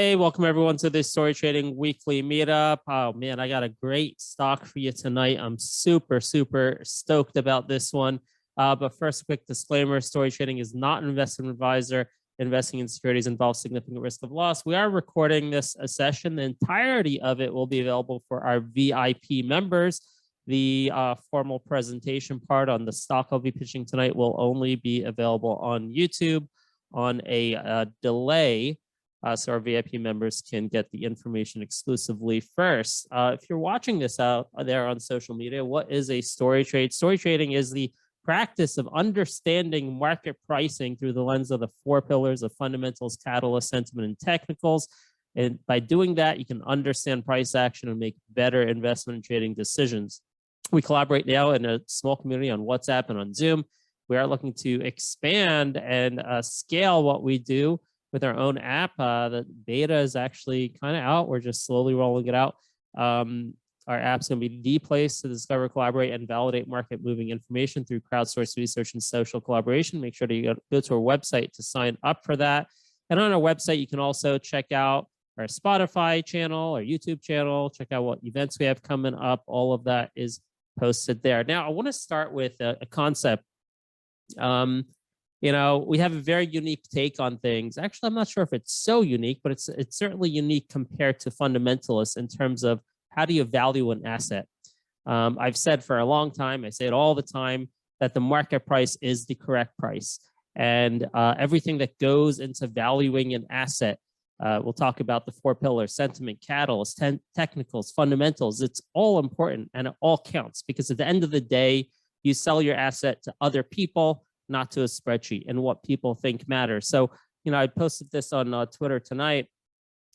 Hey, welcome everyone to this Story Trading Weekly Meetup. Oh man, I got a great stock for you tonight. I'm super stoked about this one. But first, a quick disclaimer, Story Trading is not an investment advisor. Investing in securities involves significant risk of loss. We are recording this session. The entirety of it will be available for our VIP members. The formal presentation part on the stock I'll be pitching tonight will only be available on YouTube on a delay. So our VIP members can get the information exclusively first. If you're watching this out there on social media, what is a story trade? Story trading is the practice of understanding market pricing through the lens of the four pillars of fundamentals, catalyst, sentiment, and technicals. And by doing that, you can understand price action and make better investment and trading decisions. We collaborate now in a small community on WhatsApp and on Zoom. We are looking to expand and scale what we do with our own app. The beta is actually kind of out. We're just slowly rolling it out. Our app's going to be the place to discover, collaborate, and validate market moving information through crowdsourced research and social collaboration. Make sure to go to our website to sign up for that. And on our website, you can also check out our Spotify channel, our YouTube channel, check out what events we have coming up. All of that is posted there. Now, I want to start with a concept. You know, we have a very unique take on things. Actually, I'm not sure if it's so unique, but it's certainly unique compared to fundamentalists in terms of how do you value an asset. I've said for a long time, I say it all the time, that the market price is the correct price. And everything that goes into valuing an asset, we'll talk about the four pillars: sentiment, catalyst, technicals, fundamentals. It's all important and it all counts, because at the end of the day, you sell your asset to other people, not to a spreadsheet, and what people think matters. So, you know, I posted this on Twitter tonight.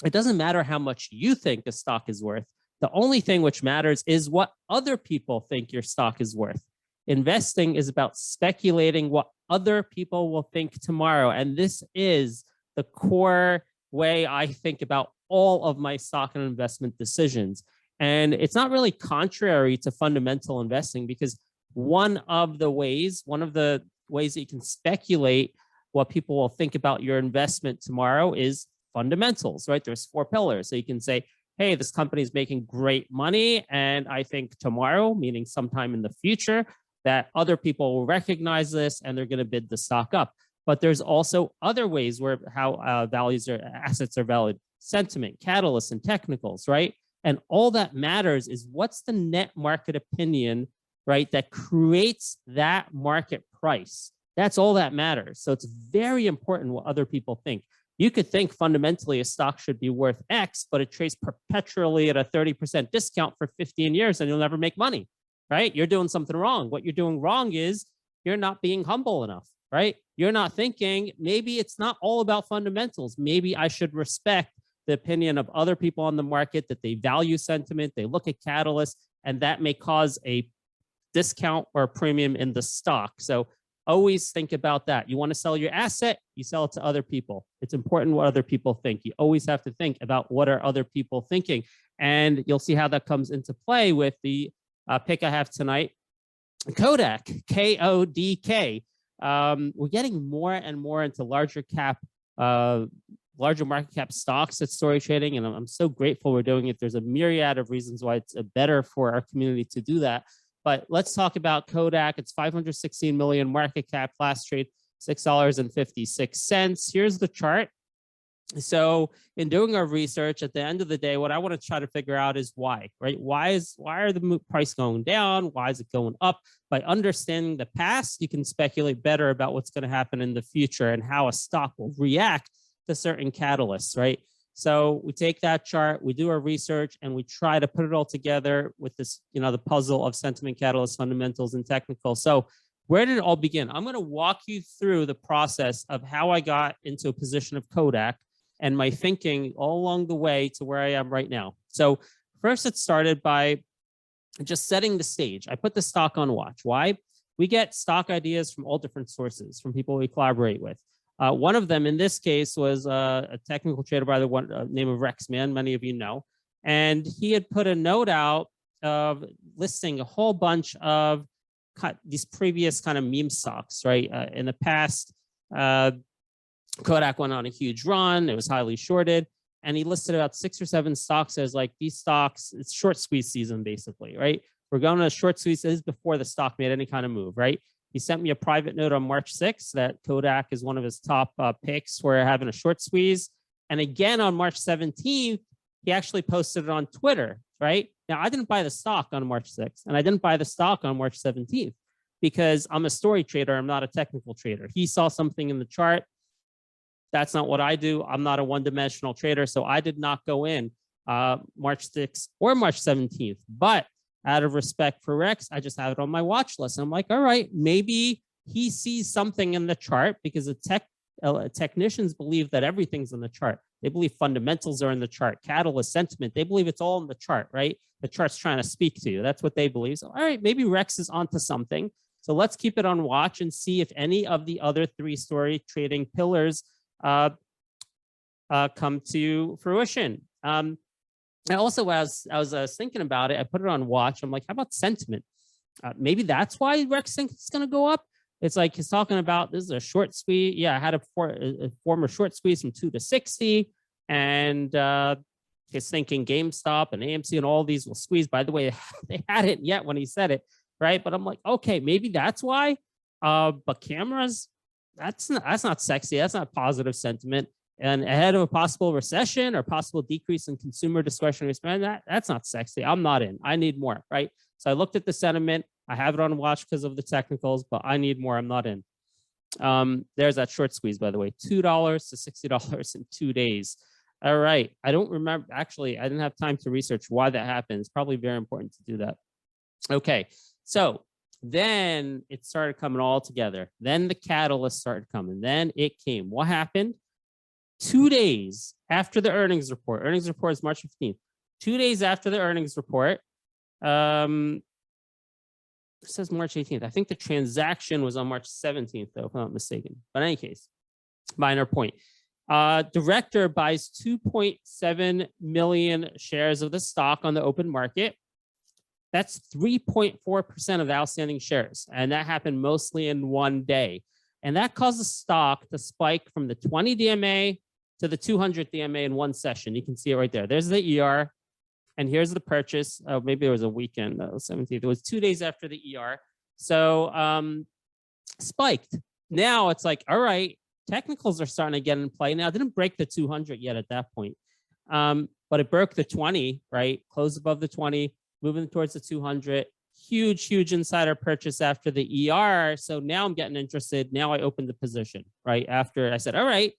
It doesn't matter how much you think a stock is worth. The only thing which matters is what other people think your stock is worth. Investing is about speculating what other people will think tomorrow. And this is the core way I think about all of my stock and investment decisions. And it's not really contrary to fundamental investing, because one of the ways that you can speculate what people will think about your investment tomorrow is fundamentals, right? There's four pillars. So you can say, hey, this company is making great money, and I think tomorrow, meaning sometime in the future, that other people will recognize this and they're going to bid the stock up. But there's also other ways where how assets are valued: sentiment, catalysts, and technicals, right? And all that matters is what's the net market opinion, right, that creates that market price. That's all that matters. So it's very important what other people think. You could think fundamentally a stock should be worth X, but it trades perpetually at a 30% discount for 15 years and you'll never make money, right? You're doing something wrong. What you're doing wrong is you're not being humble enough, right? You're not thinking, maybe it's not all about fundamentals. Maybe I should respect the opinion of other people on the market, that they value sentiment, they look at catalysts, and that may cause a discount or a premium in the stock. So always think about that. You want to sell your asset, you sell it to other people. It's important what other people think. You always have to think about what are other people thinking. And you'll see how that comes into play with the pick I have tonight, Kodak, KODK. We're getting more and more into larger market cap stocks at Story Trading, and I'm so grateful we're doing it. There's a myriad of reasons why it's better for our community to do that. But let's talk about Kodak. It's 516 million market cap, last trade $6.56. Here's the chart. So in doing our research, at the end of the day, what I want to try to figure out is why, right? Why are the price going down? Why is it going up? By understanding the past, you can speculate better about what's going to happen in the future and how a stock will react to certain catalysts, right? So we take that chart, we do our research, and we try to put it all together with this, you know, the puzzle of sentiment, catalyst, fundamentals, and technical. So where did it all begin? I'm going to walk you through the process of how I got into a position of Kodak and my thinking all along the way to where I am right now. So first, it started by just setting the stage. I put the stock on watch. Why? We get stock ideas from all different sources, from people we collaborate with. One of them in this case was a technical trader by the name of Rexman, many of you know. And he had put a note out of listing a whole bunch of these previous kind of meme stocks, right? In the past, Kodak went on a huge run. It was highly shorted. and he listed about 6 or 7 stocks as like these stocks, it's short squeeze season basically, right? We're going to a short squeeze. This is before the stock made any kind of move, right? He sent me a private note on March 6th that Kodak is one of his top picks for having a short squeeze. And again, on March 17th, he actually posted it on Twitter, right? Now, I didn't buy the stock on March 6th, and I didn't buy the stock on March 17th because I'm a story trader. I'm not a technical trader. He saw something in the chart. That's not what I do. I'm not a one-dimensional trader, so I did not go in March 6th or March 17th. But out of respect for Rex, I just have it on my watch list. And I'm like, all right, maybe he sees something in the chart because the technicians believe that everything's in the chart. They believe fundamentals are in the chart, catalyst, sentiment. They believe it's all in the chart, right? The chart's trying to speak to you. That's what they believe. So, all right, maybe Rex is onto something. So let's keep it on watch and see if any of the other 3 story trading pillars come to fruition. And also, as I was thinking about it, I put it on watch. I'm like, how about sentiment? Maybe that's why Rex thinks it's going to go up. It's like he's talking about this is a short squeeze. Yeah, I had a former short squeeze from 2 to 60, and he's thinking GameStop and AMC and all these will squeeze. By the way, they hadn't yet when he said it, right? But I'm like, okay, maybe that's why. But cameras, that's not sexy. That's not positive sentiment. And ahead of a possible recession or possible decrease in consumer discretionary spend, that's not sexy. I'm not in. I need more, right? So I looked at the sentiment. I have it on watch because of the technicals, but I need more. I'm not in. There's that short squeeze, by the way, $2 to $60 in 2 days. All right. I don't remember. Actually, I didn't have time to research why that happened. It's probably very important to do that. Okay. So then it started coming all together. Then the catalyst started coming. Then it came. What happened? 2 days after the earnings report. Earnings report is March 15th. 2 days after the earnings report, it says March 18th. I think the transaction was on March 17th, though, if I'm not mistaken. But in any case, minor point. Director buys 2.7 million shares of the stock on the open market. That's 3.4% of the outstanding shares. And that happened mostly in 1 day. And that caused the stock to spike from the 20 DMA to the 200 DMA in 1 session. You can see it right there. There's the ER. And here's the purchase. Oh, maybe there was a weekend, 17th. It was 2 days after the ER. So spiked. Now it's like, all right, technicals are starting to get in play. Now, it didn't break the 200 yet at that point. But it broke the 20, right? Closed above the 20, moving towards the 200. Huge, huge insider purchase after the ER. So now I'm getting interested. Now I opened the position, right? After I said, all right,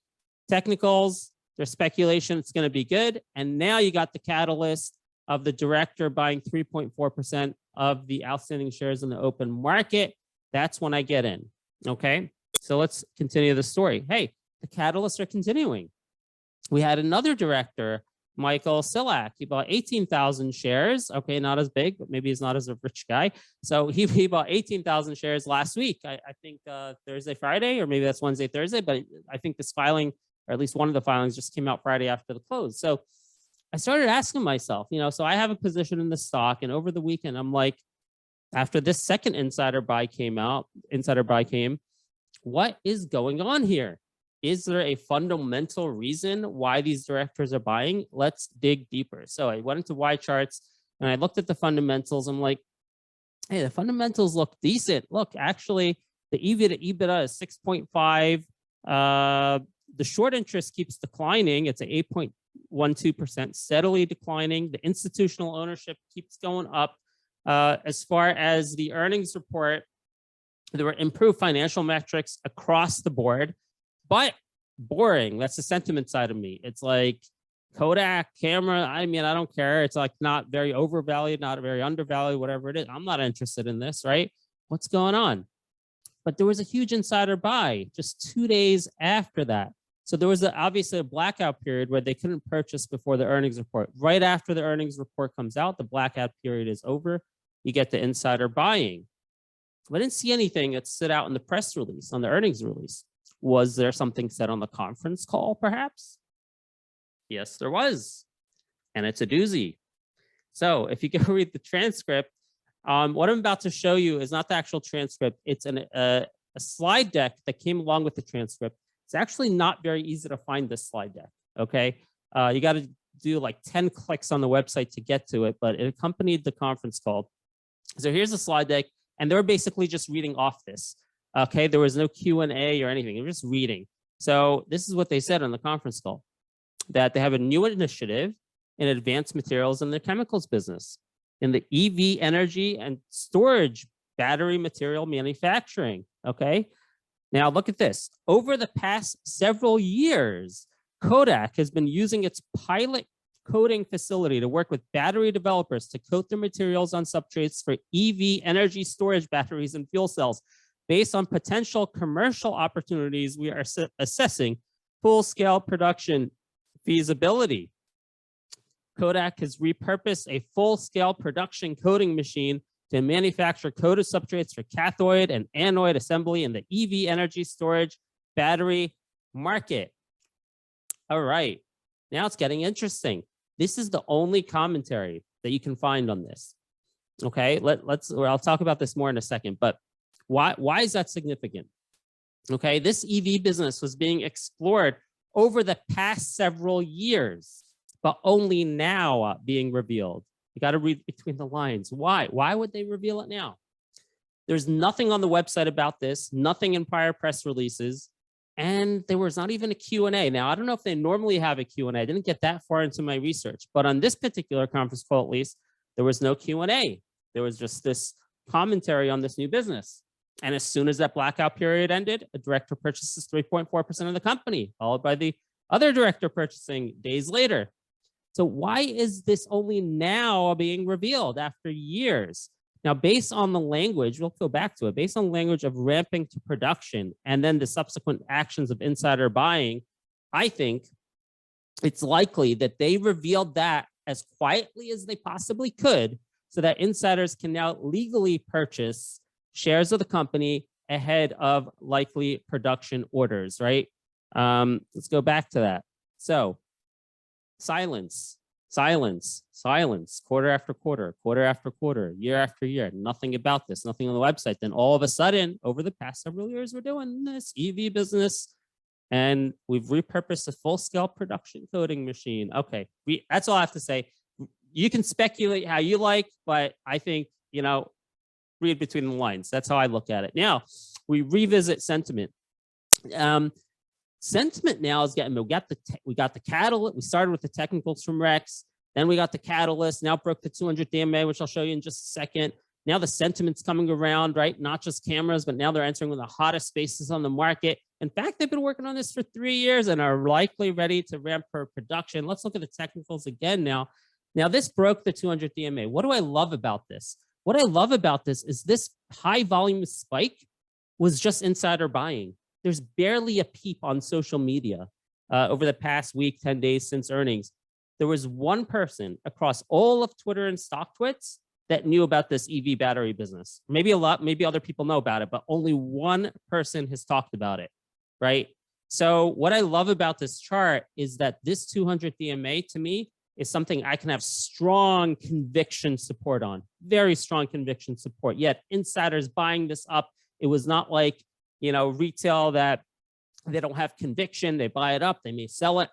technicals, there's speculation it's going to be good. And now you got the catalyst of the director buying 3.4% of the outstanding shares in the open market. That's when I get in. Okay. So let's continue the story. Hey, the catalysts are continuing. We had another director, Michael Silak. He bought 18,000 shares. Okay, not as big, but maybe he's not as a rich guy. So he bought 18,000 shares last week. I think Thursday, Friday, or maybe that's Wednesday, Thursday. But I think this filing, or at least one of the filings, just came out Friday after the close. So I started asking myself, so I have a position in the stock, and over the weekend, I'm like, after this second insider buy came, what is going on here? Is there a fundamental reason why these directors are buying? Let's dig deeper. So I went into Y charts and I looked at the fundamentals. I'm like, hey, the fundamentals look decent. Look, actually, the EV to EBITDA is 6.5. The short interest keeps declining. It's at 8.12%, steadily declining. The institutional ownership keeps going up. As far as the earnings report, there were improved financial metrics across the board, but boring. That's the sentiment side of me. It's like Kodak camera. I mean, I don't care. It's like not very overvalued, not very undervalued, whatever it is. I'm not interested in this, right? What's going on? But there was a huge insider buy just 2 days after that. So there was obviously a blackout period where they couldn't purchase before the earnings report. Right after the earnings report comes out, the blackout period is over. You get the insider buying. I didn't see anything that stood out in the press release, on the earnings release. Was there something said on the conference call, perhaps? Yes, there was. And it's a doozy. So if you go read the transcript, what I'm about to show you is not the actual transcript. It's a slide deck that came along with the transcript. It's actually not very easy to find this slide deck, okay? You got to do like 10 clicks on the website to get to it, but it accompanied the conference call. So here's the slide deck, and they were basically just reading off this. Okay, there was no Q&A or anything. They were just reading. So this is what they said on the conference call, that they have a new initiative in advanced materials in their chemicals business, in the EV energy and storage battery material manufacturing. Okay, now look at this. Over the past several years, Kodak has been using its pilot coating facility to work with battery developers to coat their materials on substrates for EV energy storage batteries and fuel cells. Based on potential commercial opportunities, we are assessing full-scale production feasibility. Kodak has repurposed a full-scale production coating machine to manufacture coated substrates for cathode and anode assembly in the EV energy storage battery market. All right, now it's getting interesting. This is the only commentary that you can find on this. Okay, I'll talk about this more in a second, but why is that significant? Okay, this EV business was being explored over the past several years, but only now being revealed. You got to read between the lines. Why? Why would they reveal it now? There's nothing on the website about this, nothing in prior press releases, and there was not even a Q&A. Now, I don't know if they normally have a Q&A. I didn't get that far into my research, but on this particular conference call, at least, there was no Q&A. There was just this commentary on this new business. And as soon as that blackout period ended, a director purchases 3.4% of the company, followed by the other director purchasing days later. So why is this only now being revealed after years? Now, based on the language, we'll go back to it, based on the language of ramping to production and then the subsequent actions of insider buying, I think it's likely that they revealed that as quietly as they possibly could so that insiders can now legally purchase shares of the company ahead of likely production orders, right? Let's go back to that. So silence, silence, silence, quarter after quarter, quarter after quarter, year after year, nothing about this, nothing on the website. Then all of a sudden, over the past several years, we're doing this EV business and we've repurposed a full-scale production coating machine. Okay, that's all I have to say. You can speculate how you like, but I think, read between the lines. That's how I look at it. Now, we revisit sentiment. Sentiment now is getting, we got the catalyst. We started with the technicals from Rex. Then we got the catalyst. Now broke the 200 DMA, which I'll show you in just a second. Now the sentiment's coming around, right? Not just cameras, but now they're entering one of the hottest spaces on the market. In fact, they've been working on this for 3 years and are likely ready to ramp for production. Let's look at the technicals again now. Now this broke the 200 DMA. What do I love about this? What I love about this is this high volume spike was just insider buying. There's barely a peep on social media over the past week, 10 days since earnings. There was one person across all of Twitter and StockTwits that knew about this EV battery business. Maybe a lot, maybe other people know about it, but only one person has talked about it, right? So what I love about this chart is that this 200 DMA to me is something I can have strong conviction support on, very strong conviction support. Yet insiders buying this up, it was not like, retail that they don't have conviction, they buy it up, they may sell it.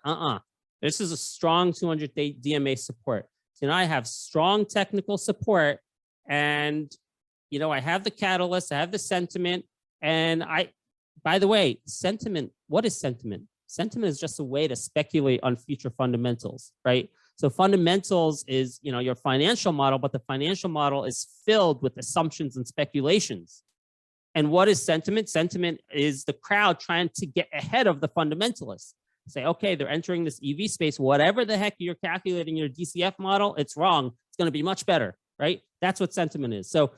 This is a strong 200 DMA support. So I have strong technical support and, I have the catalyst, I have the sentiment. And by the way, sentiment, what is sentiment? Sentiment is just a way to speculate on future fundamentals, right? So fundamentals is, your financial model, but the financial model is filled with assumptions and speculations. And what is sentiment? Sentiment is the crowd trying to get ahead of the fundamentalists. Say, okay, they're entering this EV space. Whatever the heck you're calculating your DCF model, it's wrong. It's going to be much better, right? That's what sentiment is. So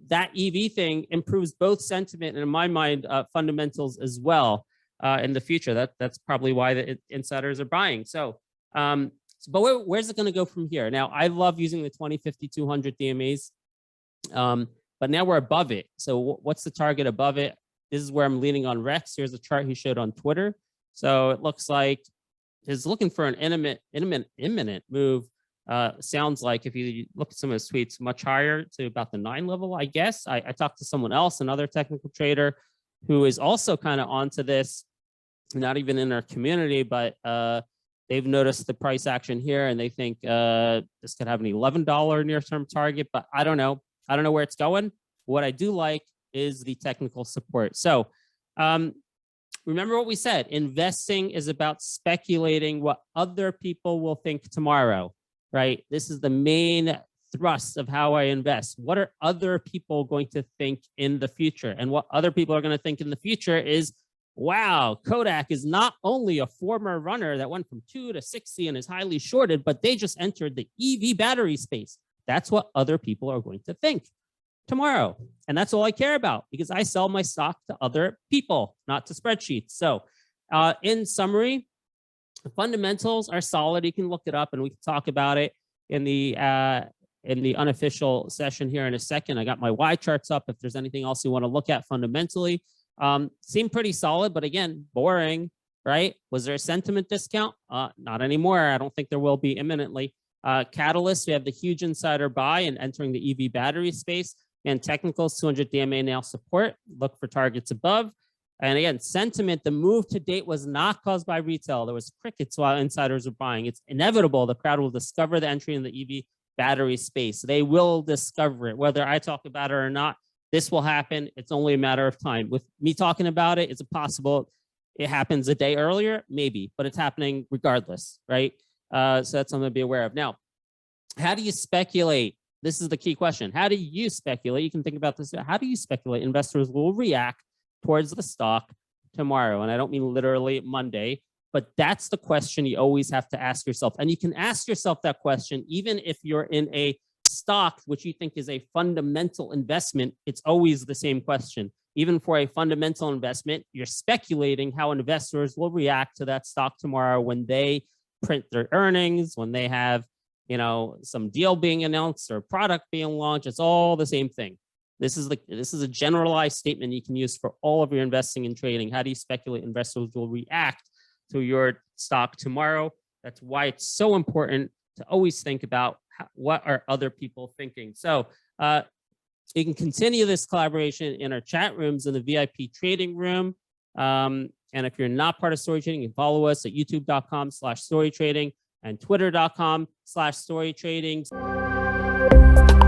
that EV thing improves both sentiment and, in my mind, fundamentals as well in the future. That's probably why the insiders are buying. So, but where's it going to go from here? Now, I love using the 20, 50, 200 DMAs. But now we're above it. So what's the target above it? This is where I'm leaning on Rex. Here's a chart he showed on Twitter. So it looks like he's looking for an imminent move. Sounds like if you look at some of his tweets, much higher to about the 9 level, I guess. I talked to someone else, another technical trader, who is also kind of onto this, not even in our community, but they've noticed the price action here and they think this could have an $11 near-term target, but I don't know. I don't know where it's going. What I do like is the technical support. So remember what we said, investing is about speculating what other people will think tomorrow, right? This is the main thrust of how I invest. What are other people going to think in the future? And what other people are going to think in the future is, wow, Kodak is not only a former runner that went from 2 to 60 and is highly shorted, but they just entered the EV battery space. That's what other people are going to think tomorrow. And that's all I care about because I sell my stock to other people, not to spreadsheets. So in summary, the fundamentals are solid. You can look it up and we can talk about it in the unofficial session here in a second. I got my Y charts up if there's anything else you want to look at fundamentally. Seem pretty solid, but again, boring, right? Was there a sentiment discount? Not anymore. I don't think there will be imminently. Catalyst, we have the huge insider buy and entering the EV battery space. And technicals, 200 DMA now support. Look for targets above. And again, sentiment, the move to date was not caused by retail. There was crickets while insiders were buying. It's inevitable the crowd will discover the entry in the EV battery space. They will discover it, whether I talk about it or not. This will happen. It's only a matter of time. With me talking about it, it's possible it happens a day earlier, maybe, but it's happening regardless, right? So that's something to be aware of. Now, how do you speculate? This is the key question. How do you speculate? You can think about this. How do you speculate investors will react towards the stock tomorrow? And I don't mean literally Monday, but that's the question you always have to ask yourself. And you can ask yourself that question even if you're in a stock which you think is a fundamental investment. It's always the same question. Even for a fundamental investment, you're speculating how investors will react to that stock tomorrow when they print their earnings, when they have, you know, some deal being announced or product being launched. It's all the same thing. This is a generalized statement you can use for all of your investing and trading. How do you speculate investors will react to your stock tomorrow? That's why it's so important to always think about what are other people thinking. So you can continue this collaboration in our chat rooms in the VIP trading room. And if you're not part of StoryTrading, you can follow us at youtube.com/StoryTrading and twitter.com/StoryTrading.